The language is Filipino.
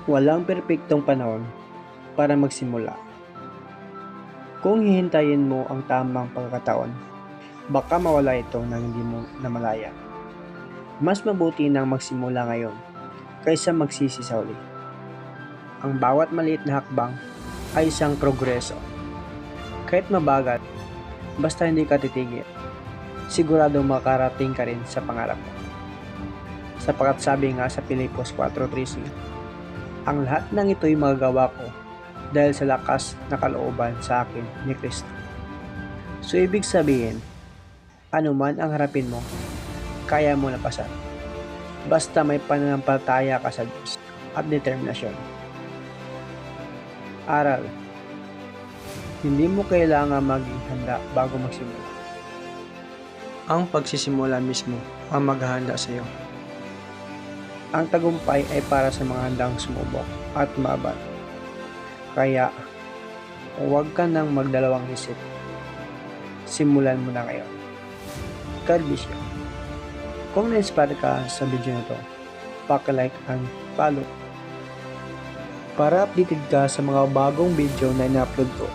Walang perpektong panahon para magsimula. Kung hihintayin mo ang tamang pagkakataon, baka mawala ito nang hindi mo namalaya. Mas mabuti nang magsimula ngayon kaysa magsisi sa huli. Ang bawat maliit na hakbang ay isang progreso. Kahit mabagal, basta hindi ka titigil, sigurado makarating ka rin sa pangarap mo. Sapagkat sabi nga sa Pilipos 4:13, ang lahat ng ito'y magagawa ko dahil sa lakas na kalooban sa akin ni Kristo. So ibig sabihin, anuman ang harapin mo, kaya mo lampasan. Basta may pananampalataya ka sa Diyos at determinasyon. Aral. Hindi mo kailangan maging handa bago magsimula. Ang pagsisimula mismo ang maghahanda sa iyo. Ang tagumpay ay para sa mga handang sumubok at maabot. Kaya, huwag ka nang magdalawang isip. Simulan mo na ngayon. God bless you. Kung na-inspire ka sa video na to, paki-like and follow para updated ka sa mga bagong video na ina-upload ko.